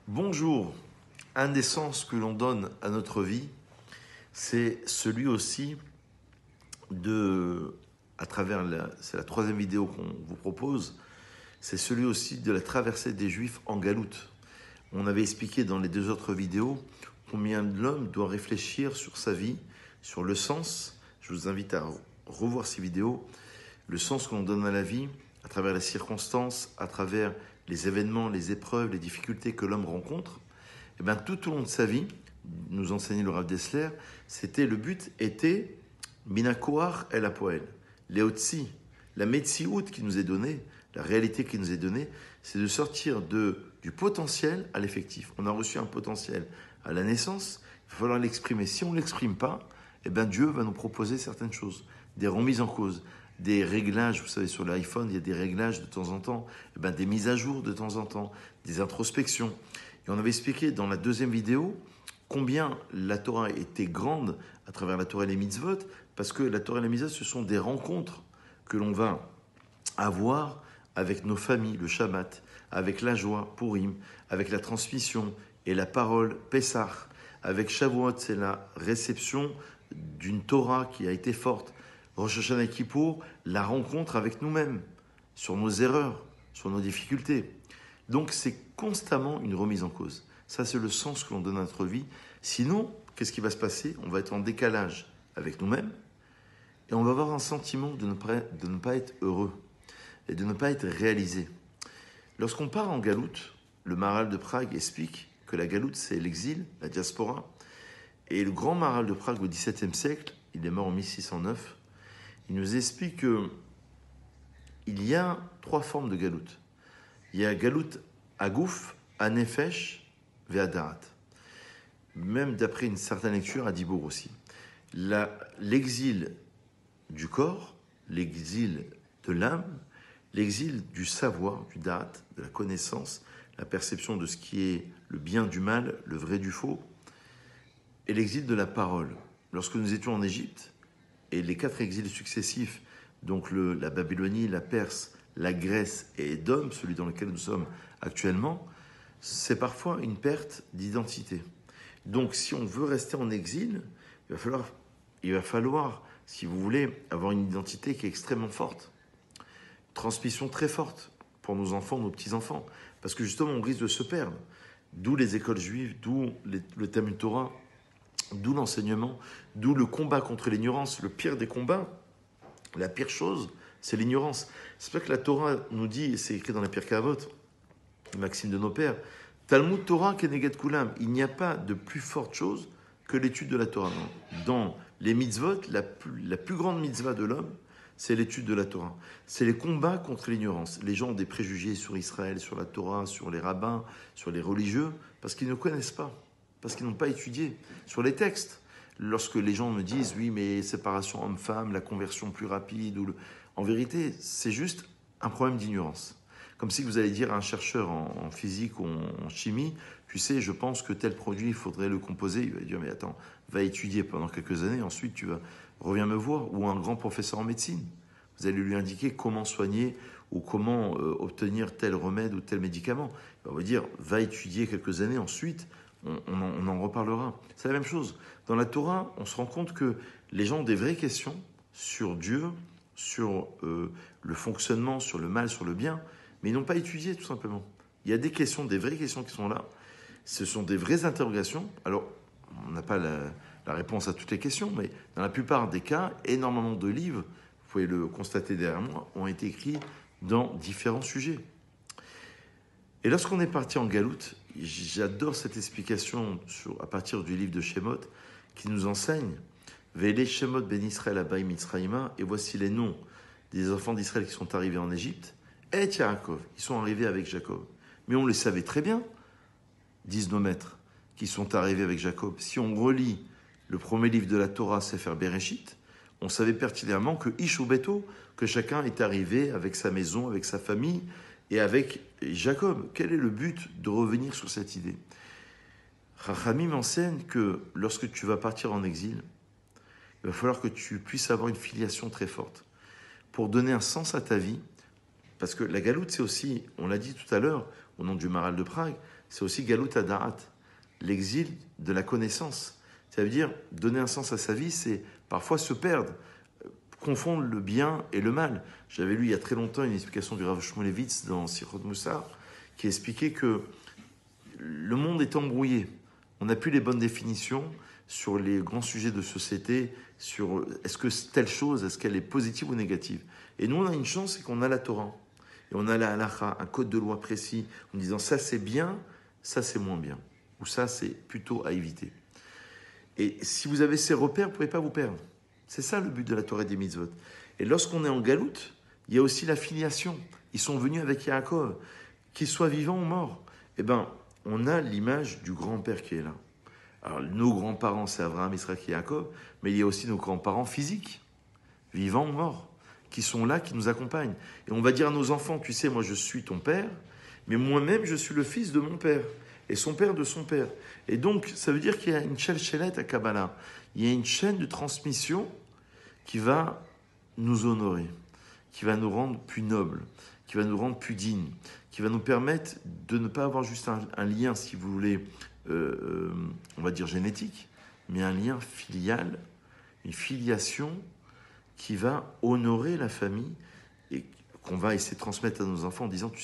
Bonjour. Un des sens que l'on donne à notre vie, c'est celui aussi c'est la troisième vidéo qu'on vous propose, c'est celui aussi de la traversée des Juifs en galoute. On avait expliqué dans les deux autres vidéos combien l'homme doit réfléchir sur sa vie, sur le sens. Je vous invite à revoir ces vidéos. Le sens qu'on donne à la vie, à travers les circonstances, à travers les événements, les épreuves, les difficultés que l'homme rencontre. Et bien, tout au long de sa vie, nous enseignait le Rav Dessler, le but était Minakoar el Apoel, Leotzi, la Metsiout qui nous est donnée, la réalité qui nous est donnée, c'est de sortir du potentiel à l'effectif. On a reçu un potentiel à la naissance, il va falloir l'exprimer. Si on ne l'exprime pas, eh bien Dieu va nous proposer certaines choses, des remises en cause, des réglages. Vous savez, sur l'iPhone, il y a des réglages de temps en temps, eh bien, des mises à jour de temps en temps, des introspections. Et on avait expliqué dans la deuxième vidéo combien la Torah était grande à travers la Torah et les mitzvot, parce que la Torah et les mitzvot, ce sont des rencontres que l'on va avoir avec nos familles, le Shabbat, avec la joie, Purim, avec la transmission et la parole, Pessah, avec Shavuot, c'est la réception d'une Torah qui a été forte, Rosh Hashanah et Kippour, la rencontre avec nous-mêmes, sur nos erreurs, sur nos difficultés. Donc c'est constamment une remise en cause. Ça, c'est le sens que l'on donne à notre vie. Sinon, qu'est-ce qui va se passer? On va être en décalage avec nous-mêmes et on va avoir un sentiment de ne pas être heureux et de ne pas être réalisé. Lorsqu'on part en galoute, le Maharal de Prague explique que la galoute, c'est l'exil, la diaspora. Et le grand Maharal de Prague au XVIIe siècle, il est mort en 1609, il nous explique qu'il y a trois formes de galoute. Il y a galoute agouf, anefesh, ve'adarat. Même d'après une certaine lecture, à Dibourg aussi. L'exil du corps, l'exil de l'âme, l'exil du savoir, du da'at, de la connaissance, la perception de ce qui est le bien du mal, le vrai du faux, et l'exil de la parole. Lorsque nous étions en Égypte, et les quatre exils successifs, donc la Babylonie, la Perse, la Grèce et Édom, celui dans lequel nous sommes actuellement, c'est parfois une perte d'identité. Donc si on veut rester en exil, il va falloir, si vous voulez, avoir une identité qui est extrêmement forte. Transmission très forte pour nos enfants, nos petits-enfants. Parce que justement, on risque de se perdre. D'où les écoles juives, d'où le Talmud Torah, d'où l'enseignement, d'où le combat contre l'ignorance. Le pire des combats, la pire chose, c'est l'ignorance. C'est pour ça que la Torah nous dit, et c'est écrit dans la Pirkei Avot, Maxime de nos pères, Talmud Torah Keneged Kulam. Il n'y a pas de plus forte chose que l'étude de la Torah. Dans les mitzvot, la plus grande mitzvah de l'homme, c'est l'étude de la Torah. C'est les combats contre l'ignorance. Les gens ont des préjugés sur Israël, sur la Torah, sur les rabbins, sur les religieux, parce qu'ils ne connaissent pas, parce qu'ils n'ont pas étudié. Sur les textes, lorsque les gens me disent, oui, mais séparation homme-femme, la conversion plus rapide, en vérité, c'est juste un problème d'ignorance. Comme si vous allez dire à un chercheur en physique ou en chimie, tu sais, je pense que tel produit, il faudrait le composer. Il va dire, mais attends, va étudier pendant quelques années, ensuite reviens me voir. Ou un grand professeur en médecine. Vous allez lui indiquer comment soigner ou comment obtenir tel remède ou tel médicament. Il va vous dire, va étudier quelques années, ensuite, on en reparlera. C'est la même chose. Dans la Torah, on se rend compte que les gens ont des vraies questions sur Dieu, sur le fonctionnement, sur le mal, sur le bien, mais ils n'ont pas étudié tout simplement. Il y a des questions, des vraies questions qui sont là. Ce sont des vraies interrogations. Alors, on n'a pas la réponse à toutes les questions, mais dans la plupart des cas, énormément de livres, vous pouvez le constater derrière moi, ont été écrits dans différents sujets. Et lorsqu'on est parti en galoute, j'adore cette explication à partir du livre de Shemot, qui nous enseigne Ve'ele Shemot ben Israël abai Mitzraïma, et voici les noms des enfants d'Israël qui sont arrivés en Égypte, et Yaakov, ils sont arrivés avec Jacob. Mais on les savait très bien, disent nos maîtres, qui sont arrivés avec Jacob. Si on relit le premier livre de la Torah, Sefer Bereshit, on savait pertinemment que Ish ou Beto, que chacun est arrivé avec sa maison, avec sa famille, et avec Jacob. Quel est le but de revenir sur cette idée? Chachamim enseigne que lorsque tu vas partir en exil, il va falloir que tu puisses avoir une filiation très forte pour donner un sens à ta vie. Parce que la galoute, c'est aussi, on l'a dit tout à l'heure, au nom du Maharal de Prague, c'est aussi Galut Hadarat, l'exil de la connaissance. Ça veut dire donner un sens à sa vie, c'est parfois se perdre, confondre le bien et le mal. J'avais lu il y a très longtemps une explication du Rav Shmulevitz dans Sichot Moussar qui expliquait que le monde est embrouillé. On n'a plus les bonnes définitions sur les grands sujets de société, sur est-ce que telle chose, est-ce qu'elle est positive ou négative. Et nous, on a une chance, c'est qu'on a la Torah. Et on a la halakha, un code de loi précis, en disant ça c'est bien, ça c'est moins bien. Ou ça c'est plutôt à éviter. Et si vous avez ces repères, vous ne pouvez pas vous perdre. C'est ça le but de la Torah et des mitzvot. Et lorsqu'on est en galoute, il y a aussi la filiation. Ils sont venus avec Yaakov, qu'il soit vivant ou mort. Eh bien, on a l'image du grand-père qui est là. Alors, nos grands-parents, c'est Abraham, Isaac et Yaakov, mais il y a aussi nos grands-parents physiques, vivants ou morts, qui sont là, qui nous accompagnent. Et on va dire à nos enfants, tu sais, moi je suis ton père, mais moi-même je suis le fils de mon père, et son père de son père. Et donc, ça veut dire qu'il y a une chelchelet à Kabbalah. Il y a une chaîne de transmission qui va nous honorer, qui va nous rendre plus nobles, qui va nous rendre plus dignes, qui va nous permettre de ne pas avoir juste un lien, si vous voulez, on va dire génétique, mais un lien filial, une filiation qui va honorer la famille et qu'on va essayer de transmettre à nos enfants en disant, tu